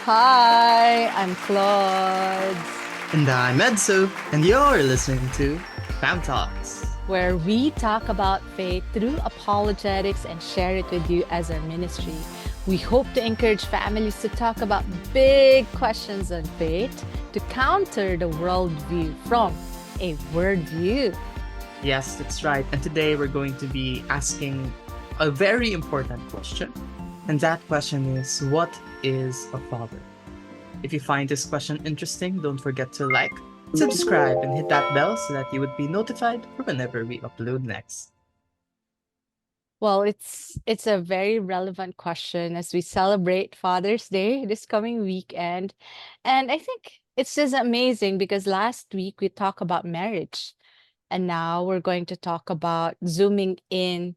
Hi, I'm Claude, And I'm Edso, and you're listening to FamTalks. where we talk about faith through apologetics and share it with you as our ministry. We hope to encourage families to talk about big questions on faith to counter the worldview from a word view. Yes, that's right. And today we're going to be asking a very important question. And that question is, what is a father? If you find this question interesting, don't forget to like, subscribe, and hit that bell so that you would be notified for whenever we upload next. Well, it's a very relevant question as we celebrate Father's Day this coming weekend. And I think it's just amazing because last week we talked about marriage, and now we're going to talk about zooming in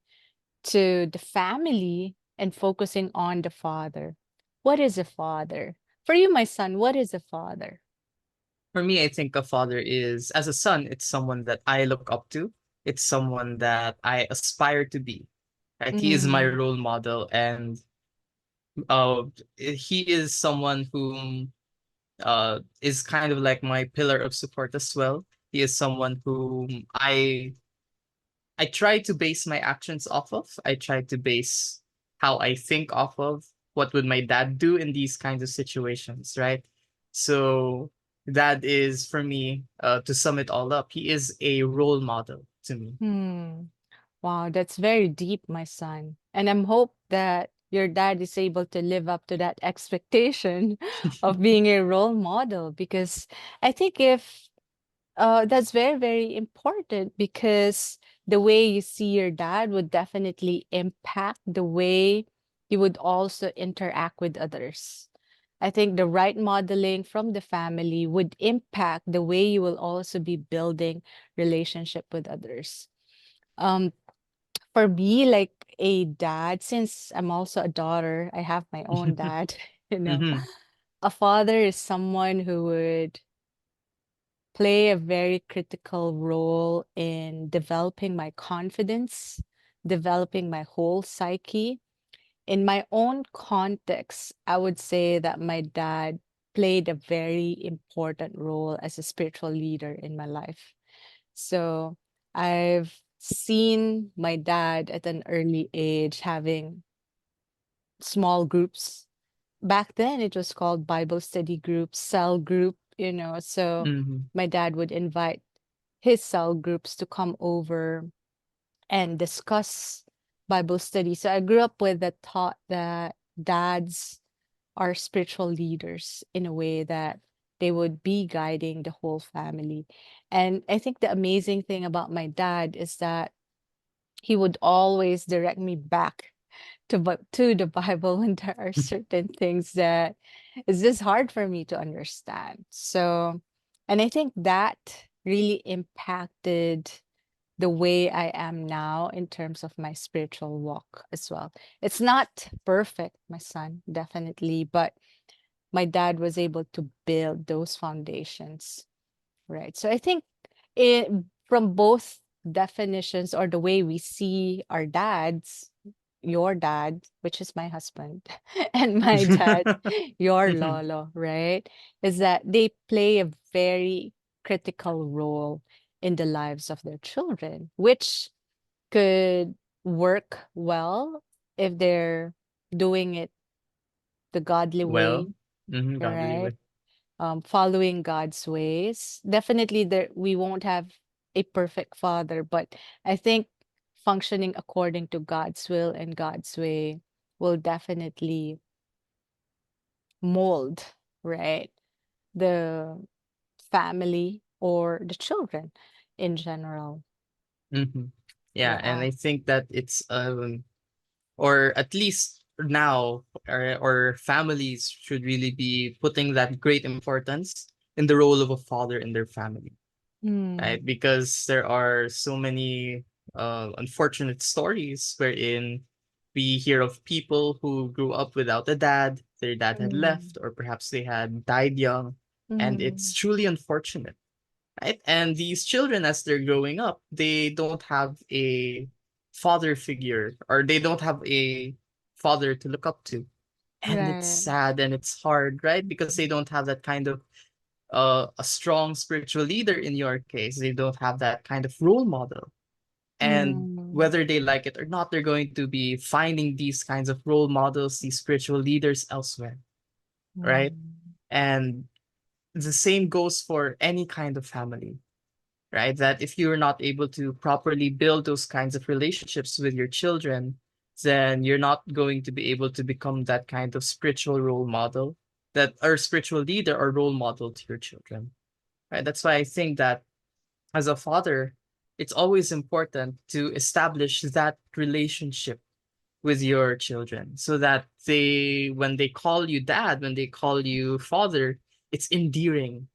to the family and focusing on the father. What is a father? For you, my son, what is a father? For me, I think a father is, as a son, it's someone that I look up to. It's someone that I aspire to be. Right? He is my Mm, role model, and uh, he is someone whom is kind of like my pillar of support as well. He is someone whom I try to base my actions off of. I try to base how I think off of. What would my dad do in these kinds of situations, right? So that is for me, to sum it all up, he is a role model to me. hmm. Wow, that's very deep, my son. And I'm hope that your dad is able to live up to that expectation of being a role model because I think if that's very, very important because the way you see your dad would definitely impact the way you would also interact with others. I think the right modeling from the family would impact the way you will also be building relationship with others. Um, for me, like a dad, since I'm also a daughter, I have my own dad, you know. Mm-hmm. A father is someone who would play a very critical role in developing my confidence, developing my whole psyche. In my own context, I would say that my dad played a very important role as a spiritual leader in my life. So I've seen my dad at an early age having small groups. Back then, it was called Bible study group, cell group, you know. So Mm-hmm. my dad would invite his cell groups to come over and discuss Bible study. So I grew up with the thought that dads are spiritual leaders in a way that they would be guiding the whole family. And I think the amazing thing about my dad is that he would always direct me back to the Bible when there are certain things that is just hard for me to understand. So, and I think that really impacted the way I am now in terms of my spiritual walk as well. It's not perfect, my son, definitely, but my dad was able to build those foundations, right? So I think it from both definitions or the way we see our dads, your dad, which is my husband, and my dad, your Mm-hmm. lolo, right? Is that they play a very critical role in the lives of their children, which could work well if they're doing it the godly way, Well, mm-hmm, godly right? way. Following God's ways. Definitely there we won't have a perfect father, but I think functioning according to God's will and God's way will definitely mold, right? The family or the children in general. Mm-hmm. Yeah, and Yeah. I think that it's or at least now, or families should really be putting that great importance in the role of a father in their family, right? Mm, Because there are so many unfortunate stories wherein we hear of people who grew up without a dad, their dad had mm, left, or perhaps they had died young, and it's mm, truly unfortunate, right? And these children, as they're growing up, they don't have a father figure, or they don't have a father to look up to. And it's Right. sad and it's hard, right? Because they don't have that kind of a strong spiritual leader in your case. They don't have that kind of role model. And Mm. whether they like it or not, they're going to be finding these kinds of role models, these spiritual leaders elsewhere, right? Mm. And the same goes for any kind of family, right? That if you're not able to properly build those kinds of relationships with your children, then you're not going to be able to become that kind of spiritual role model, that or spiritual leader or role model to your children, right? That's why I think that as a father, it's always important to establish that relationship with your children so that when they call you dad, when they call you father, it's endearing,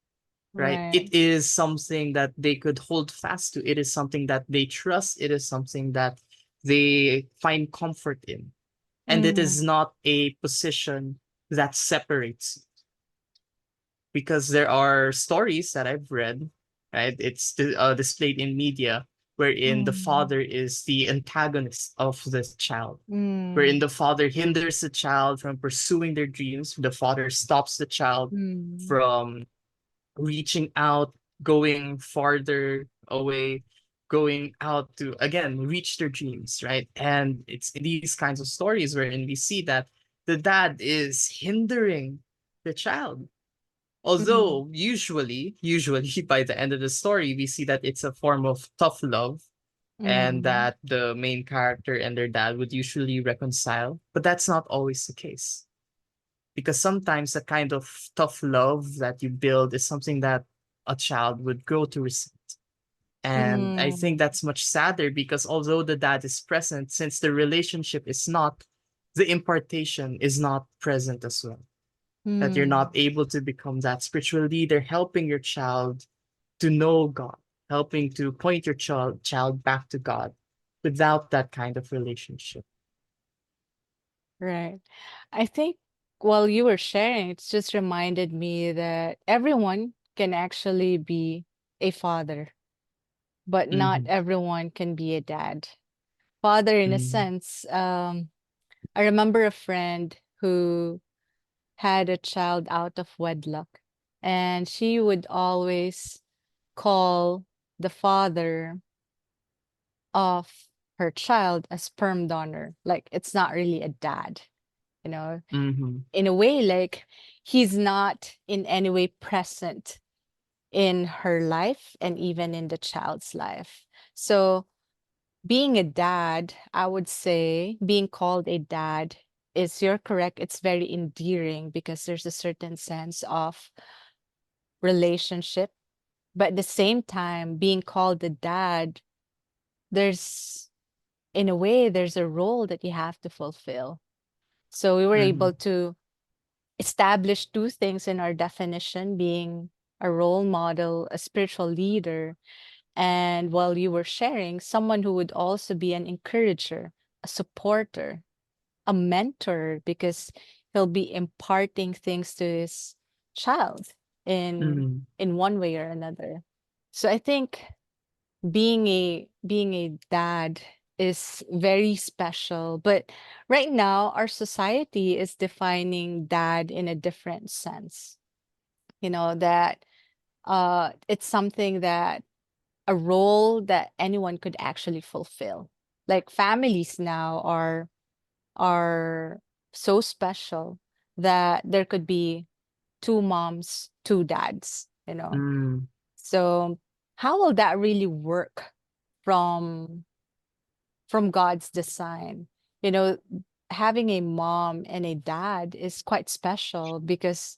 right? Right. It is something that they could hold fast to. It is something that they trust. It is something that they find comfort in. And it is Mm. not a position that separates, because there are stories that I've read, right? It's displayed in media wherein the Mm. father is the antagonist of the child, wherein Mm. the father hinders the child from pursuing their dreams. The father stops the child Mm. from reaching out, going farther away, going out to again reach their dreams, right? And it's in these kinds of stories wherein we see that the dad is hindering the child. Mm. Although usually by the end of the story, we see that it's a form of tough love and Mm. that the main character and their dad would usually reconcile. But that's not always the case, because sometimes the kind of tough love that you build is something that a child would grow to resent. And I think Mm. that's much sadder because although the dad is present, since the relationship is not, the impartation is not present as well. That you're not Mm. able to become that spiritual leader, helping your child to know God, helping to point your child back to God without that kind of relationship. Right. I think while you were sharing, it's just reminded me that everyone can actually be a father, but not Mm-hmm. everyone can be a dad. Father, in a Mm-hmm. sense, I remember a friend who had a child out of wedlock, and she would always call the father of her child a sperm donor. Like it's not really a dad, you know, Mm-hmm. in a way, like he's not in any way present in her life and even in the child's life. So being a dad, I would say being called a dad is, you're correct, it's very endearing because there's a certain sense of relationship. But at the same time, being called a dad, there's, in a way, there's a role that you have to fulfill. So we were Mm-hmm. able to establish two things in our definition, being a role model, a spiritual leader, and while you were sharing, someone who would also be an encourager, a supporter, a mentor, because he'll be imparting things to his child in Mm-hmm. in one way or another. So I think being a dad is very special, but right now our society is defining dad in a different sense, that it's something that, a role that anyone could actually fulfill. Like families now are so special that there could be two moms, two dads. Mm-hmm. So how will that really work from God's design? You know, having a mom and a dad is quite special because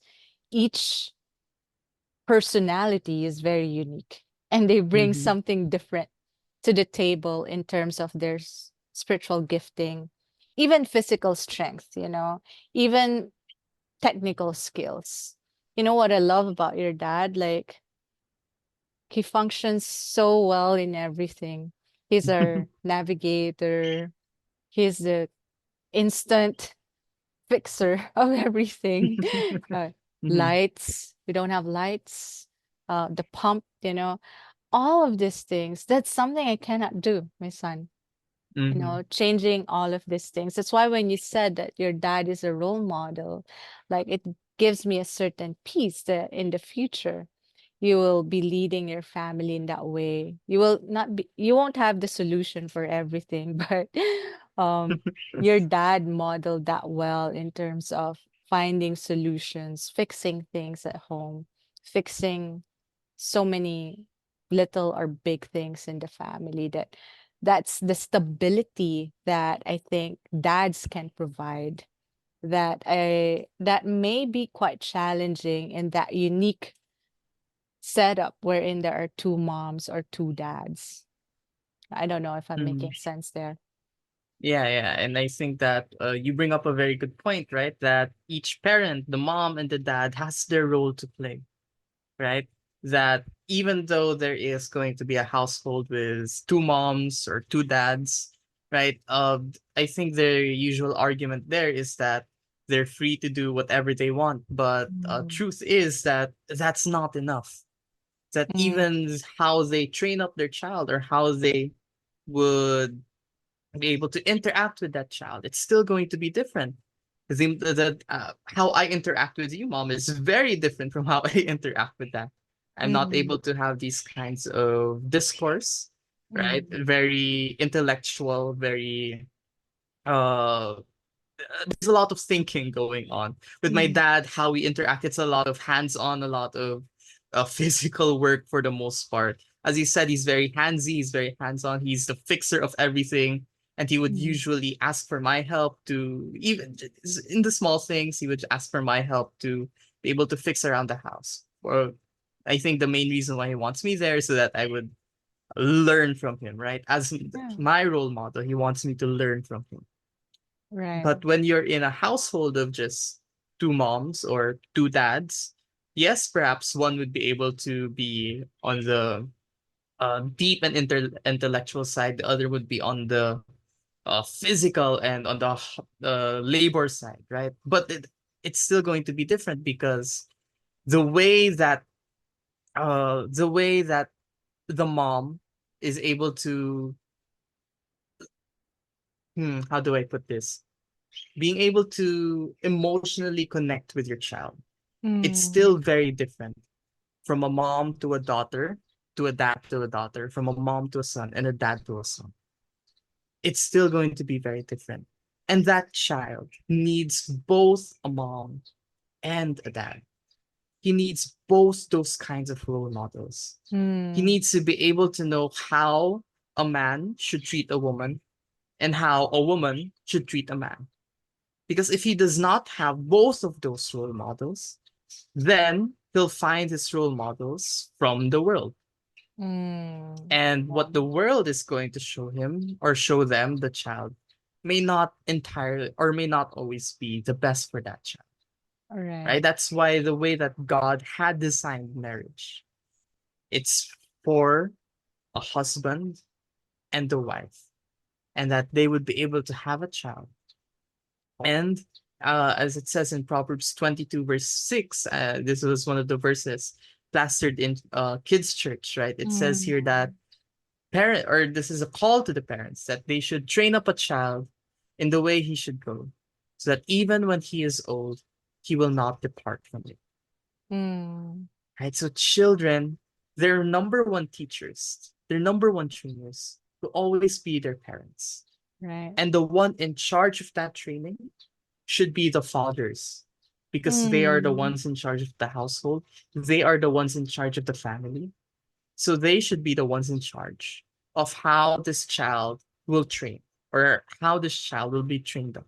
each personality is very unique and they bring Mm-hmm. something different to the table in terms of their spiritual gifting, even physical strength, even technical skills. You know what I love about your dad? Like, he functions so well in everything. He's our navigator, he's the instant fixer of everything. uh, Mm-hmm. Lights, we don't have lights, the pump, all of these things. That's something I cannot do, my son. Mm-hmm. changing all of these things. That's why when you said that your dad is a role model, like it gives me a certain peace that in the future you will be leading your family in that way. You won't have the solution for everything, but um your dad modeled that well in terms of finding solutions, fixing things at home, fixing so many little or big things in the family, that's the stability that I think dads can provide, that may be quite challenging in that unique setup wherein there are two moms or two dads. I don't know if I'm Mm-hmm. making sense there. Yeah, yeah. And I think that you bring up a very good point, right? That each parent, the mom and the dad, has their role to play, right? That even though there is going to be a household with two moms or two dads, right? I think the usual argument there is that they're free to do whatever they want. But Mm. truth is that that's not enough. That Mm. even how they train up their child or how they would be able to interact with that child, it's still going to be different. Because how I interact with you, mom, is very different from how I interact with that. I'm not Mm. able to have these kinds of discourse, right? Mm. Very intellectual, very uh there's a lot of thinking going on with my Mm. dad. How we interact, it's a lot of hands-on, a lot of physical work for the most part. As he said, he's very handsy, he's very hands-on, he's the fixer of everything. And he would Mm. usually ask for my help to, even in the small things, he would ask for my help to be able to fix around the house. Or I think the main reason why he wants me there is so that I would learn from him, right? As Yeah. my role model, he wants me to learn from him. Right. But when you're in a household of just two moms or two dads, yes, perhaps one would be able to be on the deep and intellectual side, the other would be on the physical and on the labor side, right? But it's still going to be different because the way that the way that the mom is able to, how do I put this? Being able to emotionally connect with your child, it's Mm. still very different from a mom to a daughter, to a dad to a daughter, from a mom to a son, and a dad to a son. It's still going to be very different. And that child needs both a mom and a dad. He needs both those kinds of role models. He Mm. needs to be able to know how a man should treat a woman and how a woman should treat a man. Because if he does not have both of those role models, then he'll find his role models from the world. Mm. And what the world is going to show him or show them, the child, may not entirely or may not always be the best for that child. All right. Right? That's why the way that God had designed marriage, it's for a husband and a wife, and that they would be able to have a child. And as it says in Proverbs 22, verse 6, this was one of the verses plastered in kids' church, right? It says Mm. here that this is a call to the parents that they should train up a child in the way he should go, so that even when he is old, he will not depart from it. Mm. Right? So children, their number one teachers, their number one trainers will always be their parents. Right. And the one in charge of that training should be the fathers, because they are the Mm. ones in charge of the household. They are the ones in charge of the family. So they should be the ones in charge of how this child will train or how this child will be trained up.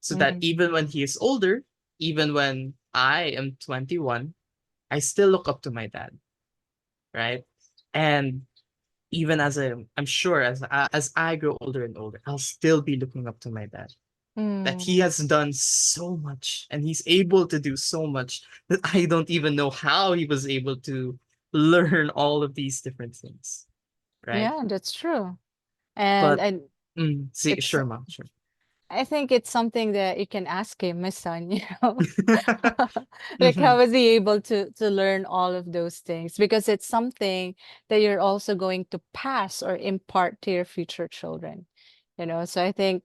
So that Mm. even when he is older, even when I am 21, I still look up to my dad, right? And even I'm sure as I grow older and older, I'll still be looking up to my dad, that he Mm. has done so much and he's able to do so much that I don't even know how he was able to learn all of these different things, right? Yeah, that's true. And But and see, it's sure, mom, sure. I think it's something that you can ask him, my son, you know. Like Mm-hmm. how was he able to learn all of those things? Because it's something that you're also going to pass or impart to your future children. So I think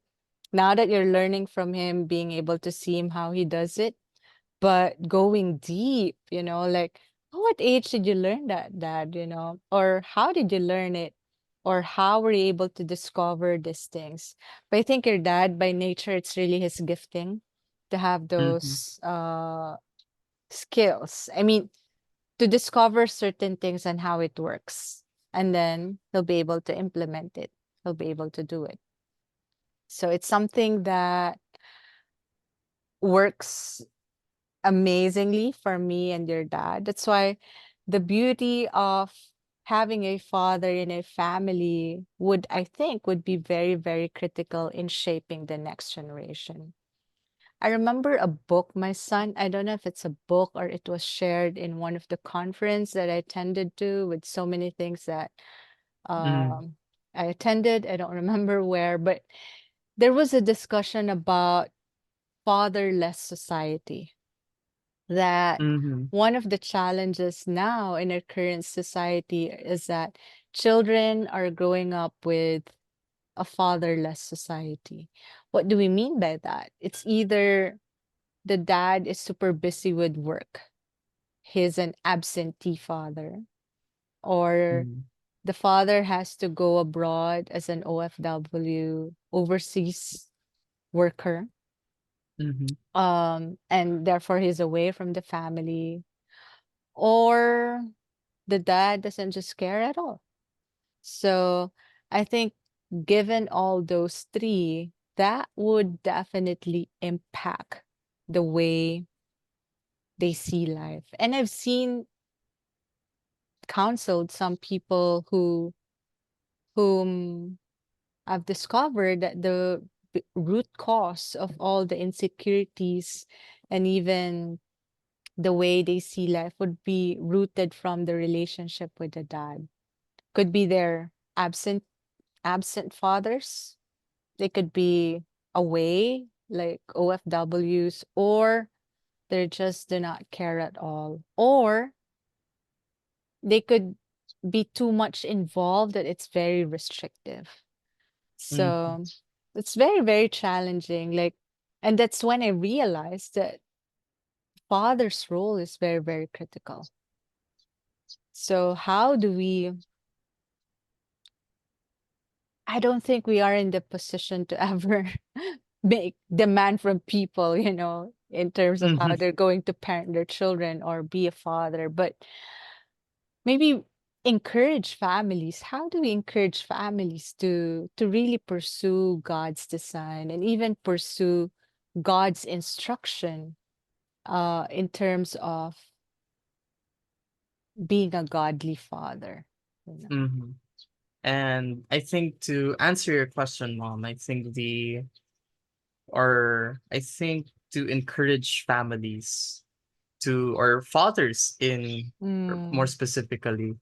now that you're learning from him, being able to see him how he does it, but going deep, like, what age did you learn that, Dad? Or how did you learn it? Or how were you able to discover these things? But I think your dad, by nature, it's really his gifting to have Mm-hmm. those skills. I mean, to discover certain things and how it works. And then he'll be able to implement it. He'll be able to do it. So it's something that works amazingly for me and your dad. That's why the beauty of having a father in a family would, I think, would be very, very critical in shaping the next generation. I remember a book, my son, I don't know if it's a book or it was shared in one of the conference that I attended to with so many things that Mm-hmm. um, I attended. I don't remember where, but there was a discussion about fatherless society, that Mm-hmm. one of the challenges now in our current society is that children are growing up with a fatherless society. What do we mean by that? It's either the dad is super busy with work, he's an absentee father, or the father has to go abroad as an OFW, overseas worker, Mm-hmm. and therefore he's away from the family, or the dad doesn't just care at all. So I think given all those three, that would definitely impact the way they see life. And I've seen counseled some people whom I've discovered that the root cause of all the insecurities and even the way they see life would be rooted from the relationship with the dad. Could be their absent fathers. They could be away, like OFWs, or they just do not care at all. Or they could be too much involved that it's very restrictive. Mm-hmm. So it's very, very challenging. And that's when I realized that father's role is very, very critical. So how do we I don't think we are in the position to ever make demand from people, in terms of how Mm-hmm. they're going to parent their children or be a father, but maybe encourage families. How do we encourage families to really pursue God's design and even pursue God's instruction in terms of being a godly father? You know? Mm-hmm. And I think to answer your question, Mom, I think to encourage families or fathers more Mm, specifically,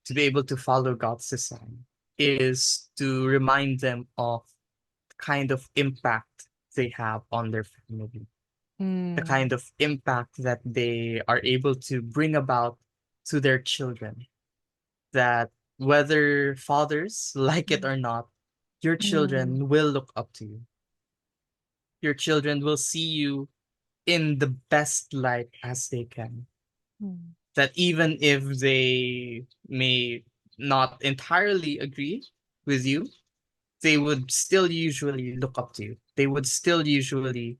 to be able to follow God's design is to remind them of the kind of impact they have on their family, the mm, kind of impact that they are able to bring about to their children, that whether fathers like it or not, your mm, children will look up to you. Your children will see you in the best light as they can. mm. That even if they may not entirely agree with you, they would still usually look up to you. They would still usually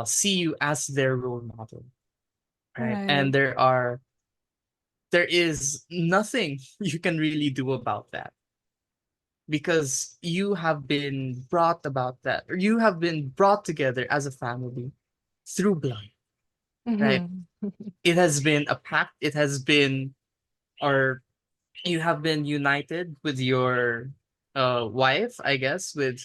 see you as their role model, right? Right. And there is nothing you can really do about that, because you have been brought about that, or you have been brought together as a family through blood, right? Mhm. It has been a pact. It has been, or you have been united with your wife, I guess, with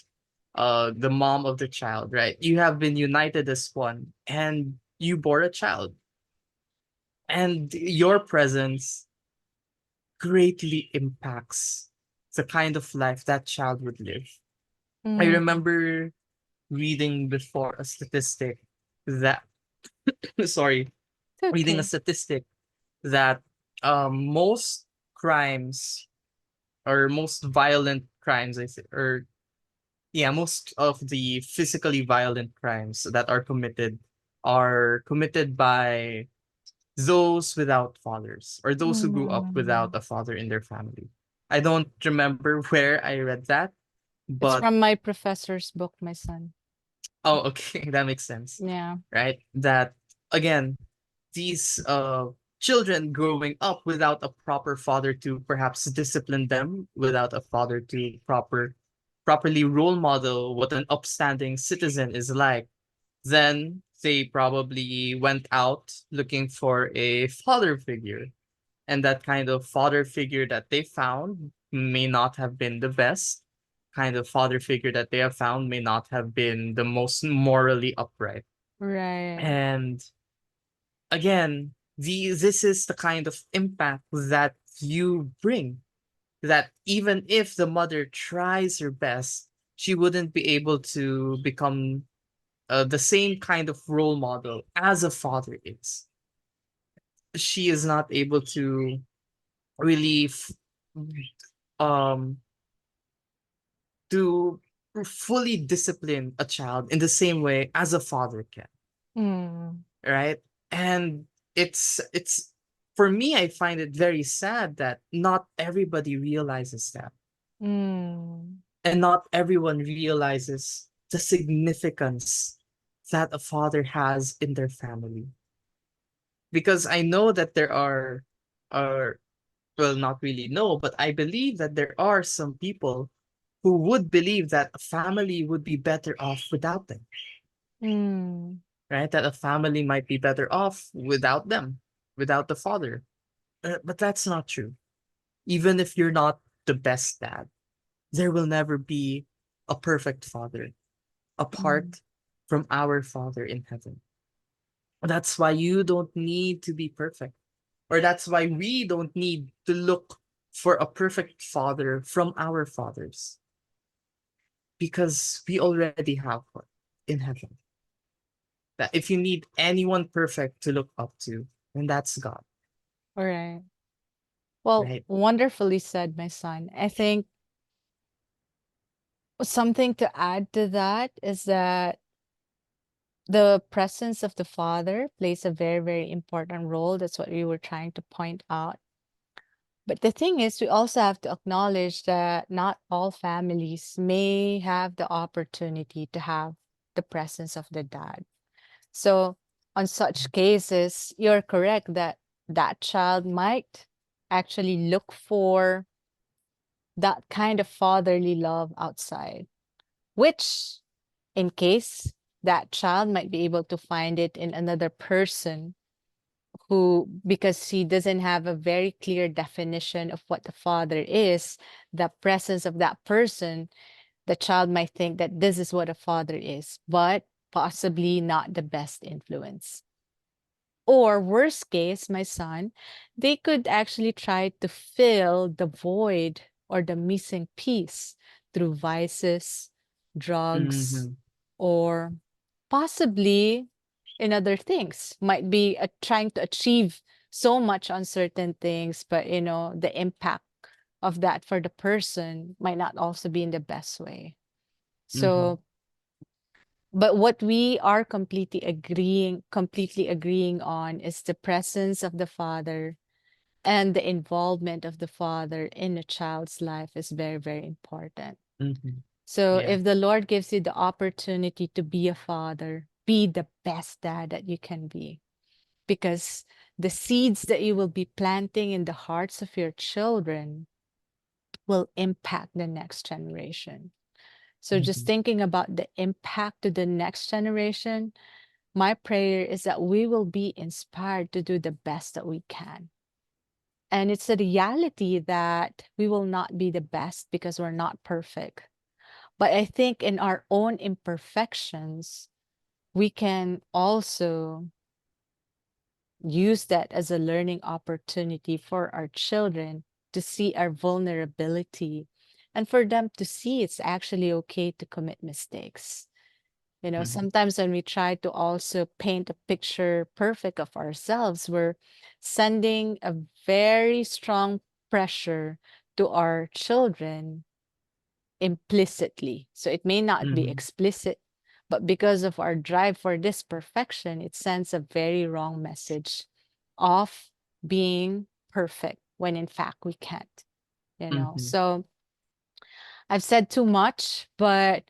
the mom of the child, right? You have been united as one, and you bore a child, and your presence greatly impacts the kind of life that child would live. I Mm, remember reading before a statistic that sorry, it's reading a okay. statistic that most crimes, or most violent crimes, I say, or yeah, most of the physically violent crimes that are committed by those without fathers or those who grew up without Mm. a father in their family. I don't remember where I read that, It's but from my professor's book, my son. oh, okay, that makes sense, Yeah. right? That again, these children growing up without a proper father to perhaps discipline them, without a father to properly role model what an upstanding citizen is like, then they probably went out looking for a father figure. And that kind of father figure that they found may not have been the best. Kind of father figure that they have found may not have been the most morally upright. Right. And again, this is the kind of impact that you bring. That even if the mother tries her best, she wouldn't be able to become the same kind of role model as a father is. She is not able to really um to fully discipline a child in the same way as a father can, Mm. right? And it's for me, I find it very sad that not everybody realizes that, Mm. and not everyone realizes the significance that a father has in their family. Because I know that there are well, not really know, but I believe that there are some people who would believe that a family would be better off without them, Mm. right? That a family might be better off without them, without the father. But that's not true. Even if you're not the best dad, there will never be a perfect father Mm. apart from our Father in heaven. That's why you don't need to be perfect, or that's why we don't need to look for a perfect father from our fathers, because we already have one in heaven. That if you need anyone perfect to look up to, then that's God, All right. Well, right? wonderfully said, my son. I think something to add to that is that the presence of the father plays a very, very important role. That's what we were trying to point out. But the thing is, we also have to acknowledge that not all families may have the opportunity to have the presence of the dad. So, on such cases, you're correct that that child might actually look for that kind of fatherly love outside, which, in case that child might be able to find it in another person who, because he doesn't have a very clear definition of what the father is, the presence of that person, the child might think that this is what a father is, but possibly not the best influence. Or worst case, my son, they could actually try to fill the void or the missing piece through vices, drugs, Mm-hmm. or possibly in other things. Might be trying to achieve so much on certain things, but the impact of that for the person might not also be in the best way. Mm-hmm. So, but what we are completely agreeing on is the presence of the father and the involvement of the father in a child's life is very, very important. Mm-hmm. So Yeah. if the Lord gives you the opportunity to be a father, be the best dad that you can be, because the seeds that you will be planting in the hearts of your children will impact the next generation. So just Mm-hmm. thinking about the impact to the next generation, my prayer is that we will be inspired to do the best that we can. And it's a reality that we will not be the best because we're not perfect. But I think in our own imperfections, we can also use that as a learning opportunity for our children to see our vulnerability and for them to see it's actually okay to commit mistakes. Mm-hmm. Sometimes when we try to also paint a picture perfect of ourselves, we're sending a very strong pressure to our children implicitly. So it may not be Mhm. explicit, but because of our drive for this perfection, it sends a very wrong message of being perfect when in fact we can't, you know. Mhm. So I've said too much, but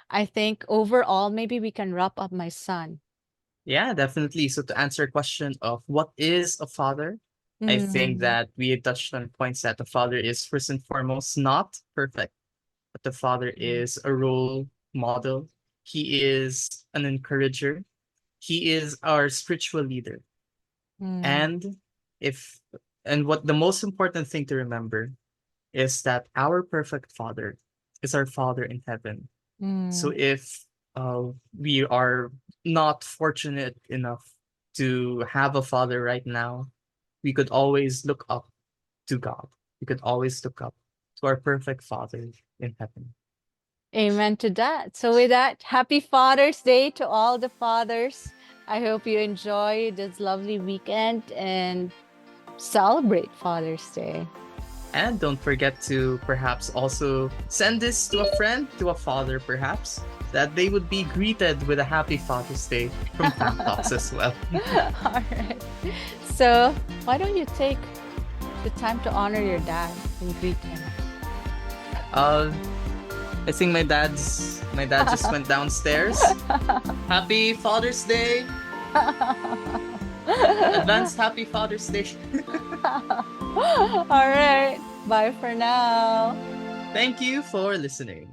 I think overall, maybe we can wrap up, my son. Yeah, definitely. So to answer your question of what is a father, I think Mm, that we touched on points that the father is first and foremost not perfect, but the father mm, is a role model. He is an encourager. He is our spiritual leader. mm, And if and what the most important thing to remember is that our perfect father is our father in heaven. So mm. if we are not fortunate enough to have a father right now, we could always look up to God. We could always look up to our perfect father in heaven. Amen to that. So, with that, happy Father's Day to all the fathers. I hope you enjoy this lovely weekend and celebrate Father's Day. And don't forget to perhaps also send this to a friend, to a father perhaps, that they would be greeted with a happy Father's Day from FamTalks as well. All right. So, why don't you take the time to honor your dad and greet him? uh, I think my dad just went downstairs. Happy Father's Day. Advanced happy Father's Day. All right. Bye for now. Thank you for listening.